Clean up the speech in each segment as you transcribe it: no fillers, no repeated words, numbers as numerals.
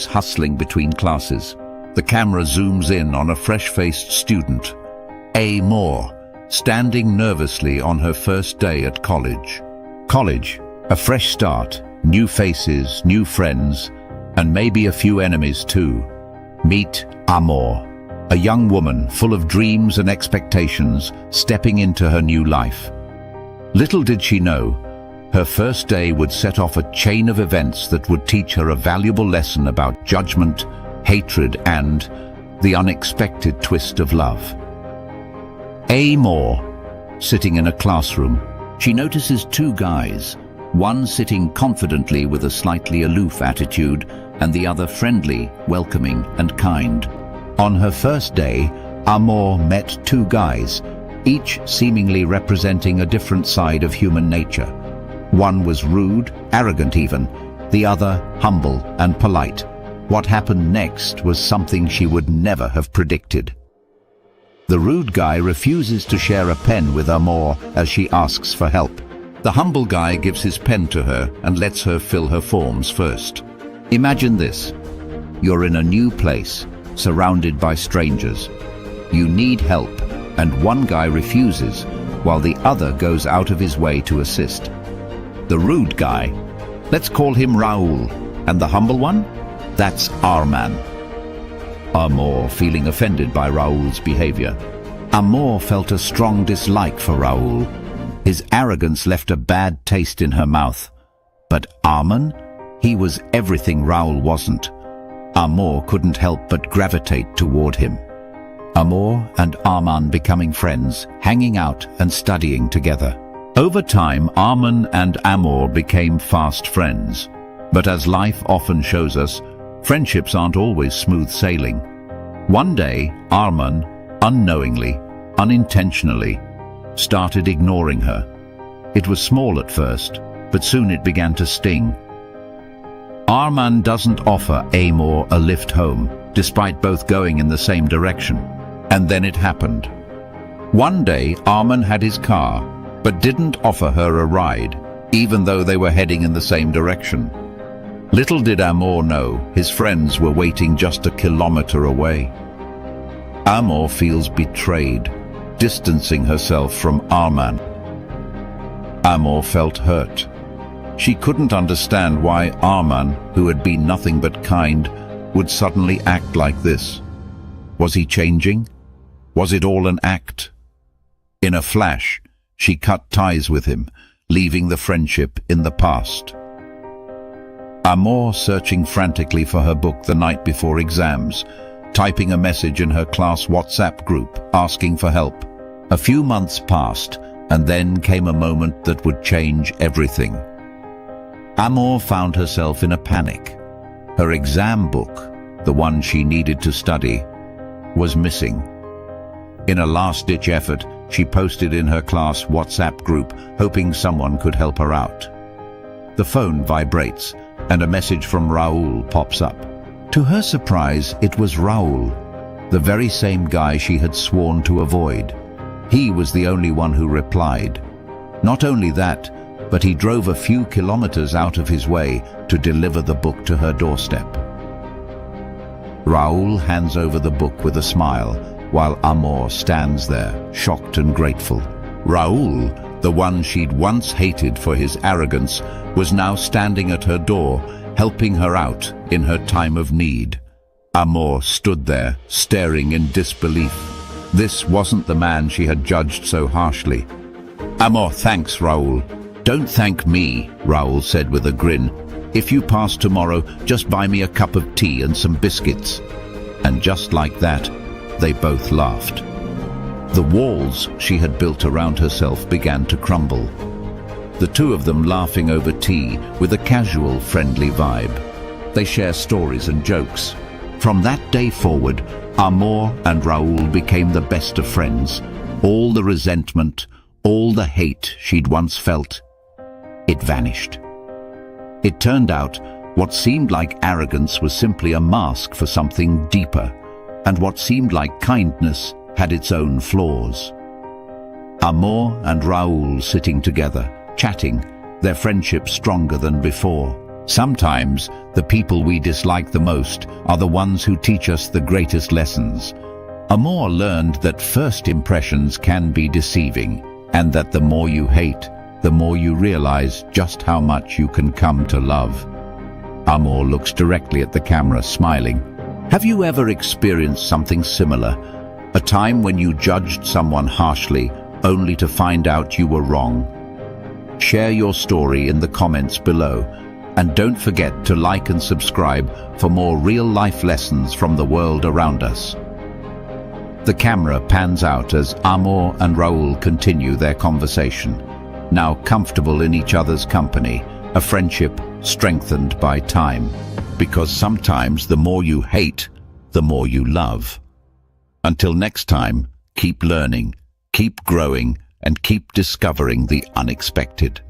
hustling between classes. The camera zooms in on a fresh-faced student, Amor, standing nervously on her first day at college. College, a fresh start, new faces, new friends, and maybe a few enemies too. Meet Amor, a young woman full of dreams and expectations, stepping into her new life. Little did she know, her first day would set off a chain of events that would teach her a valuable lesson about judgment, hatred, and the unexpected twist of love. Amor, sitting in a classroom, she notices two guys, one sitting confidently with a slightly aloof attitude, and the other friendly, welcoming, and kind. On her first day, Amor met two guys, each seemingly representing a different side of human nature. One was rude, arrogant even, the other humble and polite. What happened next was something she would never have predicted. The rude guy refuses to share a pen with Amor as she asks for help. The humble guy gives his pen to her and lets her fill her forms first. Imagine this. You're in a new place, surrounded by strangers. You need help, and one guy refuses, while the other goes out of his way to assist. The rude guy, let's call him Raoul, and the humble one? That's Arman. Amor feeling offended by Raoul's behavior. Amor felt a strong dislike for Raoul. His arrogance left a bad taste in her mouth. But Arman? He was everything Raoul wasn't. Amor couldn't help but gravitate toward him. Amor and Arman becoming friends, hanging out and studying together. Over time, Arman and Amor became fast friends. But as life often shows us, friendships aren't always smooth sailing. One day, Arman, unknowingly, unintentionally, started ignoring her. It was small at first, but soon it began to sting. Arman doesn't offer Amor a lift home, despite both going in the same direction. And then it happened. One day, Arman had his car, but didn't offer her a ride, even though they were heading in the same direction. Little did Amor know, his friends were waiting just a kilometer away. Amor feels betrayed, distancing herself from Arman. Amor felt hurt. She couldn't understand why Arman, who had been nothing but kind, would suddenly act like this. Was he changing? Was it all an act? In a flash, she cut ties with him, leaving the friendship in the past. Amor searching frantically for her book the night before exams, typing a message in her class WhatsApp group, asking for help. A few months passed, and then came a moment that would change everything. Amor found herself in a panic. Her exam book, the one she needed to study, was missing. In a last-ditch effort, she posted in her class WhatsApp group, hoping someone could help her out. The phone vibrates, and a message from Raoul pops up. To her surprise, it was Raoul, the very same guy she had sworn to avoid. He was the only one who replied. Not only that, but he drove a few kilometers out of his way to deliver the book to her doorstep. Raoul hands over the book with a smile, while Amor stands there, shocked and grateful. Raoul, the one she'd once hated for his arrogance, was now standing at her door, helping her out in her time of need. Amor stood there, staring in disbelief. This wasn't the man she had judged so harshly. Amor, thanks, Raoul. Don't thank me, Raoul said with a grin. If you pass tomorrow, just buy me a cup of tea and some biscuits. And just like that, they both laughed. The walls she had built around herself began to crumble. The two of them laughing over tea with a casual, friendly vibe. They share stories and jokes. From that day forward, Amor and Raoul became the best of friends. All the resentment, all the hate she'd once felt, it vanished. It turned out what seemed like arrogance was simply a mask for something deeper, and what seemed like kindness had its own flaws. Amor and Raoul sitting together, chatting, their friendship stronger than before. Sometimes, the people we dislike the most are the ones who teach us the greatest lessons. Amor learned that first impressions can be deceiving, and that the more you hate, the more you realize just how much you can come to love. Amor looks directly at the camera, smiling. Have you ever experienced something similar? A time when you judged someone harshly, only to find out you were wrong? Share your story in the comments below, and don't forget to like and subscribe for more real-life lessons from the world around us. The camera pans out as Amor and Raul continue their conversation, now comfortable in each other's company, a friendship strengthened by time. Because sometimes the more you hate, the more you love. Until next time, keep learning, keep growing, and keep discovering the unexpected.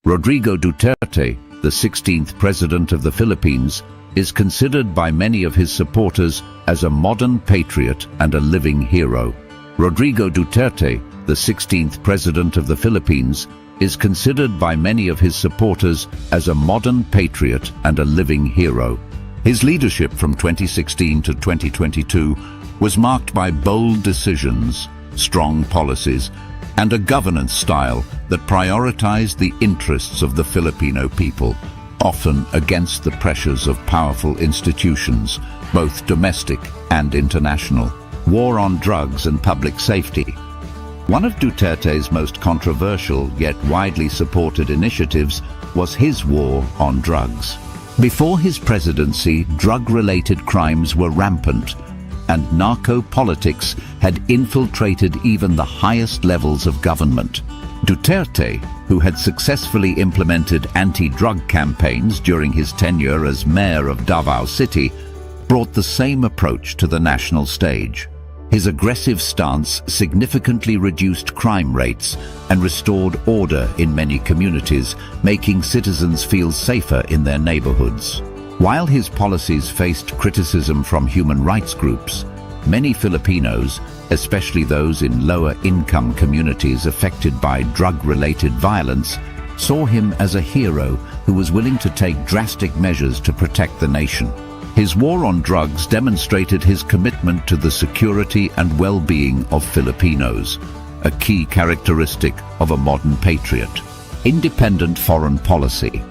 Rodrigo Duterte, the 16th President of the Philippines, is considered by many of his supporters as a modern patriot and a living hero. Rodrigo Duterte, the 16th President of the Philippines, is considered by many of his supporters as a modern patriot and a living hero. His leadership from 2016 to 2022 was marked by bold decisions, strong policies, and a governance style that prioritized the interests of the Filipino people, often against the pressures of powerful institutions, both domestic and international. War on drugs and public safety. One of Duterte's most controversial yet widely supported initiatives was his war on drugs. Before his presidency, drug-related crimes were rampant, and narco-politics had infiltrated even the highest levels of government. Duterte, who had successfully implemented anti-drug campaigns during his tenure as mayor of Davao City, brought the same approach to the national stage. His aggressive stance significantly reduced crime rates and restored order in many communities, making citizens feel safer in their neighborhoods. While his policies faced criticism from human rights groups, many Filipinos, especially those in lower-income communities affected by drug-related violence, saw him as a hero who was willing to take drastic measures to protect the nation. His war on drugs demonstrated his commitment to the security and well-being of Filipinos, a key characteristic of a modern patriot. Independent foreign policy.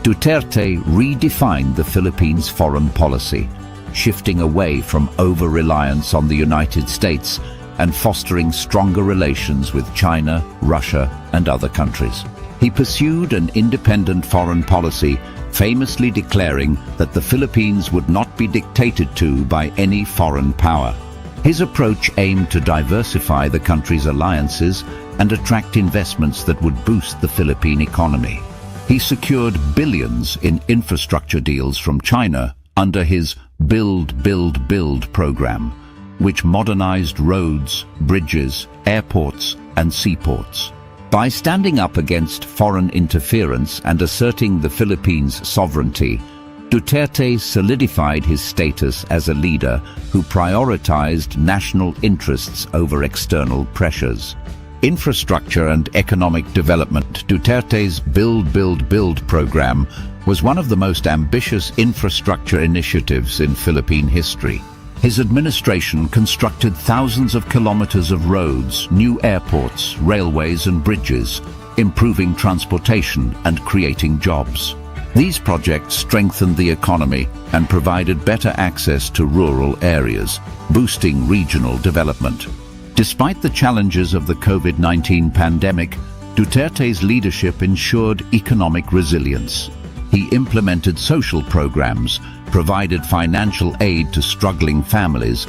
Duterte redefined the Philippines' foreign policy, shifting away from over-reliance on the United States and fostering stronger relations with China, Russia, and other countries. He pursued an independent foreign policy, famously declaring that the Philippines would not be dictated to by any foreign power. His approach aimed to diversify the country's alliances and attract investments that would boost the Philippine economy. He secured billions in infrastructure deals from China under his Build, Build, Build program, which modernized roads, bridges, airports, and seaports. By standing up against foreign interference and asserting the Philippines' sovereignty, Duterte solidified his status as a leader who prioritized national interests over external pressures. Infrastructure and economic development. Duterte's Build, Build, Build program was one of the most ambitious infrastructure initiatives in Philippine history. His administration constructed thousands of kilometers of roads, new airports, railways and bridges, improving transportation and creating jobs. These projects strengthened the economy and provided better access to rural areas, boosting regional development. Despite the challenges of the COVID-19 pandemic, Duterte's leadership ensured economic resilience. He implemented social programs, provided financial aid to struggling families,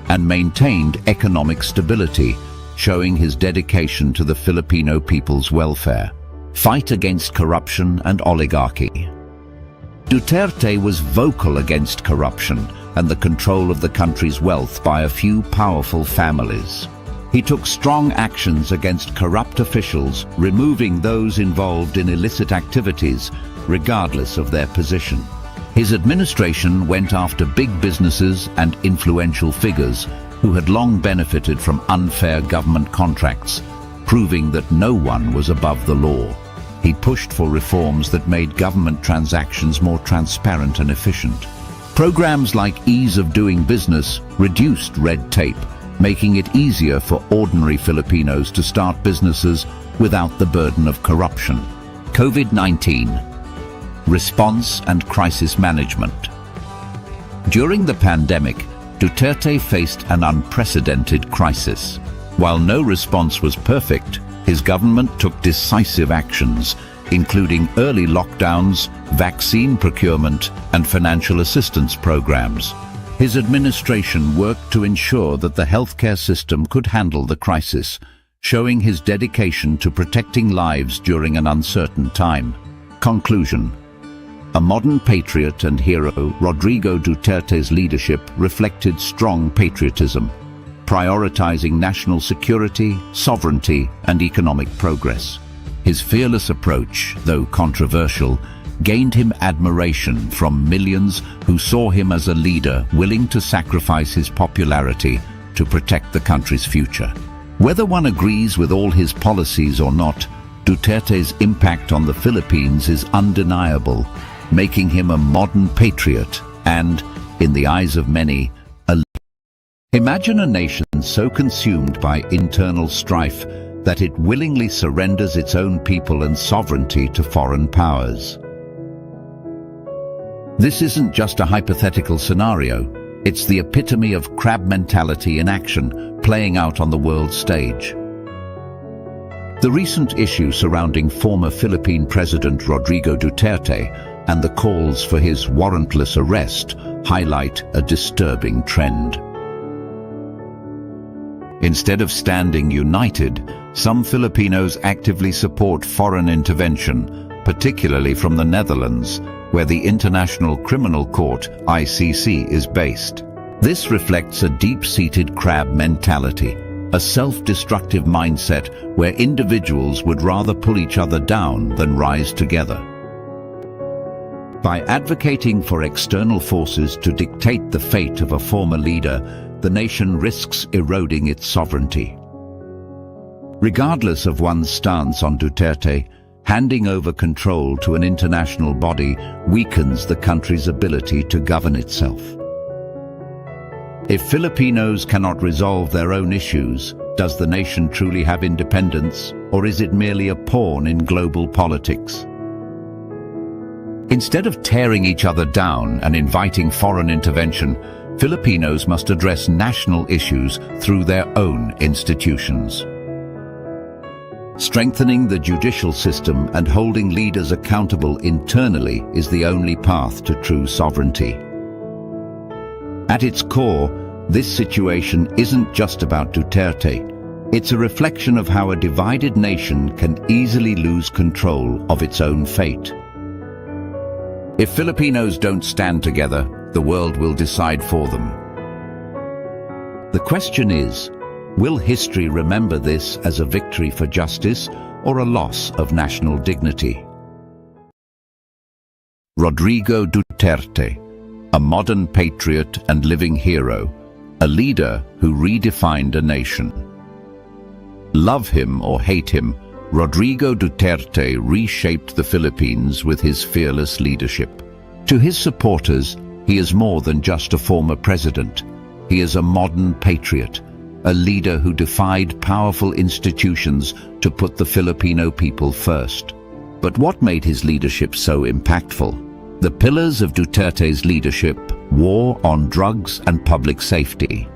and maintained economic stability, showing his dedication to the Filipino people's welfare. Fight against corruption and oligarchy. Duterte was vocal against corruption and the control of the country's wealth by a few powerful families. He took strong actions against corrupt officials, removing those involved in illicit activities, regardless of their position. His administration went after big businesses and influential figures who had long benefited from unfair government contracts, proving that no one was above the law. He pushed for reforms that made government transactions more transparent and efficient. Programs like Ease of Doing Business reduced red tape, making it easier for ordinary Filipinos to start businesses without the burden of corruption. COVID-19. Response and crisis management. During the pandemic, Duterte faced an unprecedented crisis. While no response was perfect, his government took decisive actions, including early lockdowns, vaccine procurement, and financial assistance programs. His administration worked to ensure that the healthcare system could handle the crisis, showing his dedication to protecting lives during an uncertain time. Conclusion. A modern patriot and hero, Rodrigo Duterte's leadership reflected strong patriotism, prioritizing national security, sovereignty, and economic progress. His fearless approach, though controversial, gained him admiration from millions who saw him as a leader willing to sacrifice his popularity to protect the country's future. Whether one agrees with all his policies or not, Duterte's impact on the Philippines is undeniable, making him a modern patriot and, in the eyes of many, a leader. Imagine a nation so consumed by internal strife that it willingly surrenders its own people and sovereignty to foreign powers. This isn't just a hypothetical scenario, it's the epitome of crab mentality in action, playing out on the world stage. The recent issue surrounding former Philippine President Rodrigo Duterte and the calls for his warrantless arrest highlight a disturbing trend. Instead of standing united, some Filipinos actively support foreign intervention, particularly from the Netherlands, where the International Criminal Court, ICC, is based. This reflects a deep-seated crab mentality, a self-destructive mindset where individuals would rather pull each other down than rise together. By advocating for external forces to dictate the fate of a former leader, the nation risks eroding its sovereignty. Regardless of one's stance on Duterte, handing over control to an international body weakens the country's ability to govern itself. If Filipinos cannot resolve their own issues, does the nation truly have independence, or is it merely a pawn in global politics? Instead of tearing each other down and inviting foreign intervention, Filipinos must address national issues through their own institutions. Strengthening the judicial system and holding leaders accountable internally is the only path to true sovereignty. At its core, this situation isn't just about Duterte. It's a reflection of how a divided nation can easily lose control of its own fate. If Filipinos don't stand together, the world will decide for them. The question is, will history remember this as a victory for justice or a loss of national dignity? Rodrigo Duterte, a modern patriot and living hero, a leader who redefined a nation. Love him or hate him, Rodrigo Duterte reshaped the Philippines with his fearless leadership. To his supporters, he is more than just a former president. He is a modern patriot, a leader who defied powerful institutions to put the Filipino people first. But what made his leadership so impactful? The pillars of Duterte's leadership: war on drugs and public safety.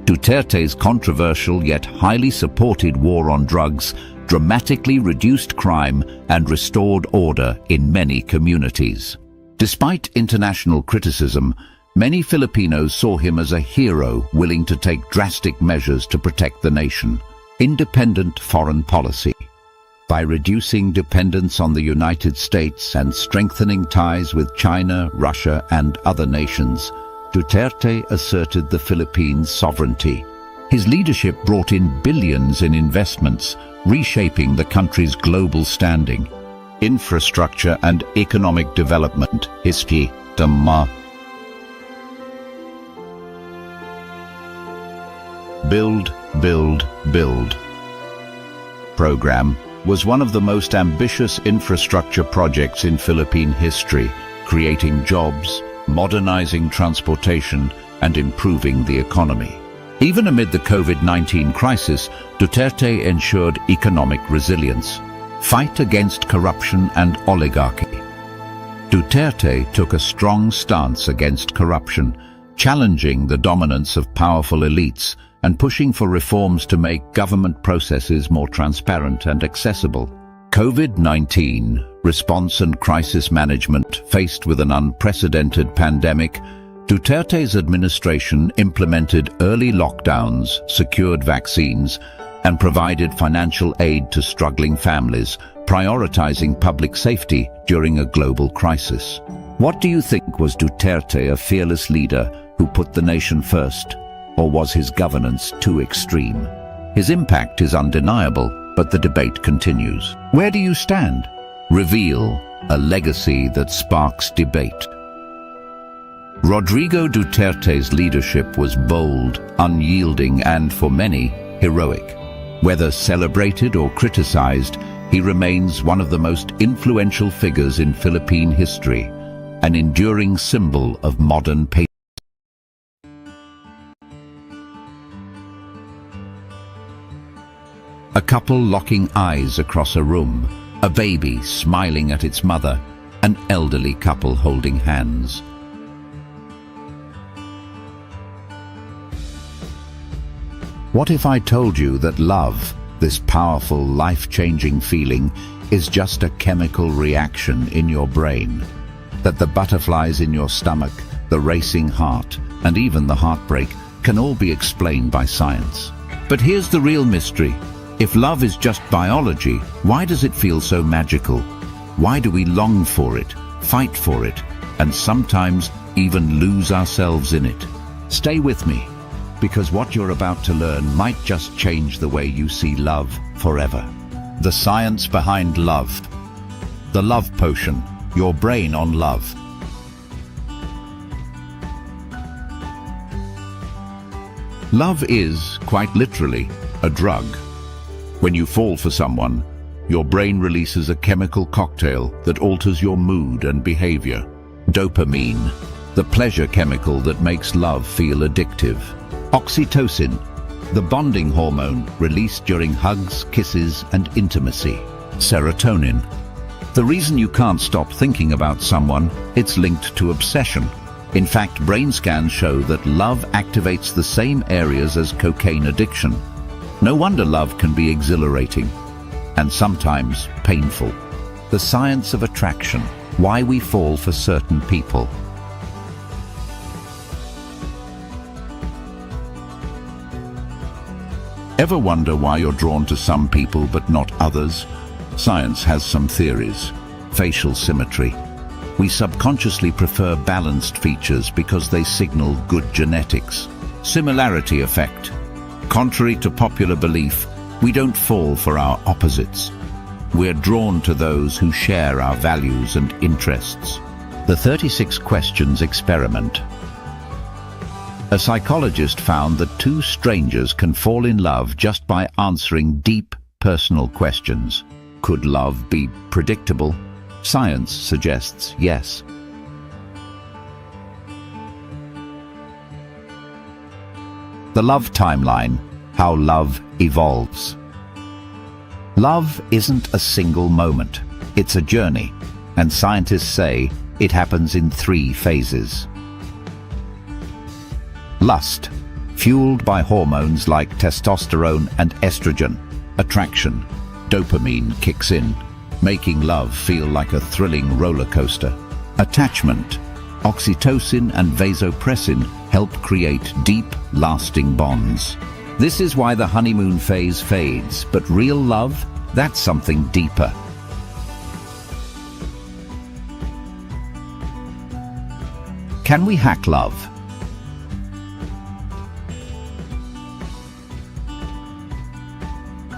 Duterte's controversial yet highly supported war on drugs dramatically reduced crime and restored order in many communities. Despite international criticism, many Filipinos saw him as a hero willing to take drastic measures to protect the nation. Independent foreign policy. By reducing dependence on the United States and strengthening ties with China, Russia, and other nations, Duterte asserted the Philippines' sovereignty. His leadership brought in billions in investments, reshaping the country's global standing. Infrastructure and economic development. History. Dhamma. Build, build, build. Program. was one of the most ambitious infrastructure projects in Philippine history, creating jobs, modernizing transportation, and improving the economy. Even amid the COVID-19 crisis, Duterte ensured economic resilience, fight against corruption and oligarchy. Duterte took a strong stance against corruption, challenging the dominance of powerful elites and pushing for reforms to make government processes more transparent and accessible. COVID-19 response and crisis management. Faced with an unprecedented pandemic, Duterte's administration implemented early lockdowns, secured vaccines, and provided financial aid to struggling families, prioritizing public safety during a global crisis. What do you think? Was Duterte a fearless leader who put the nation first, or was his governance too extreme? His impact is undeniable, but the debate continues. Where do you stand? Reveal a legacy that sparks debate. Rodrigo Duterte's leadership was bold, unyielding, and for many, heroic. Whether celebrated or criticized, he remains one of the most influential figures in Philippine history, an enduring symbol of modern patriotism. A couple locking eyes across a room, a baby smiling at its mother, an elderly couple holding hands. What if I told you that love, this powerful, life-changing feeling, is just a chemical reaction in your brain? That the butterflies in your stomach, the racing heart, and even the heartbreak can all be explained by science. But here's the real mystery. If love is just biology, why does it feel so magical? Why do we long for it, fight for it, and sometimes even lose ourselves in it? Stay with me, because what you're about to learn might just change the way you see love forever. The science behind love. The Love Potion, your brain on love. Love is, quite literally, a drug. When you fall for someone, your brain releases a chemical cocktail that alters your mood and behavior. Dopamine, the pleasure chemical that makes love feel addictive. Oxytocin, the bonding hormone released during hugs, kisses, and intimacy. Serotonin, the reason you can't stop thinking about someone, it's linked to obsession. In fact, brain scans show that love activates the same areas as cocaine addiction. No wonder love can be exhilarating, and sometimes painful. The science of attraction, why we fall for certain people. Ever wonder why you're drawn to some people but not others? Science has some theories. Facial symmetry. We subconsciously prefer balanced features because they signal good genetics. Similarity effect. Contrary to popular belief, we don't fall for our opposites. We're drawn to those who share our values and interests. The 36 Questions Experiment. A psychologist found that two strangers can fall in love just by answering deep, personal questions. Could love be predictable? Science suggests yes. The Love Timeline, how love evolves. Love isn't a single moment. It's a journey, and scientists say it happens in 3 phases. Lust, fueled by hormones like testosterone and estrogen. Attraction, dopamine kicks in, making love feel like a thrilling roller coaster. Attachment, oxytocin and vasopressin help create deep, lasting bonds. This is why the honeymoon phase fades, but real love, that's something deeper. Can we hack love?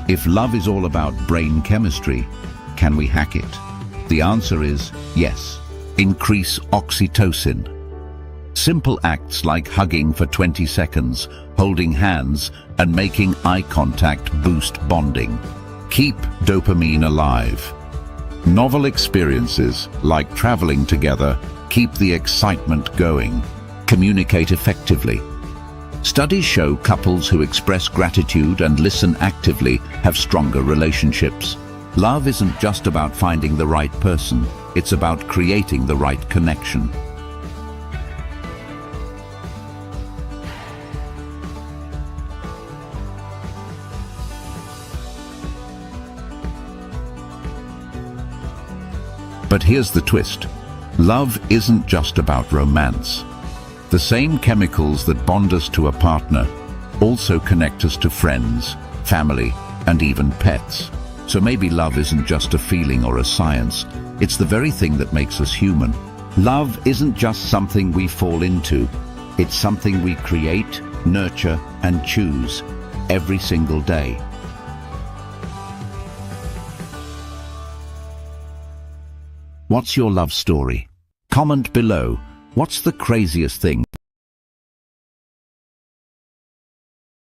If love is all about brain chemistry, can we hack it? The answer is yes. Increase oxytocin. Simple acts like hugging for 20 seconds, holding hands, and making eye contact boost bonding. Keep dopamine alive. Novel experiences, like traveling together, keep the excitement going. Communicate effectively. Studies show couples who express gratitude and listen actively have stronger relationships. Love isn't just about finding the right person, it's about creating the right connection. But here's the twist. Love isn't just about romance. The same chemicals that bond us to a partner also connect us to friends, family, and even pets. So maybe love isn't just a feeling or a science, it's the very thing that makes us human. Love isn't just something we fall into, it's something we create, nurture, and choose every single day. What's your love story? Comment below. What's the craziest thing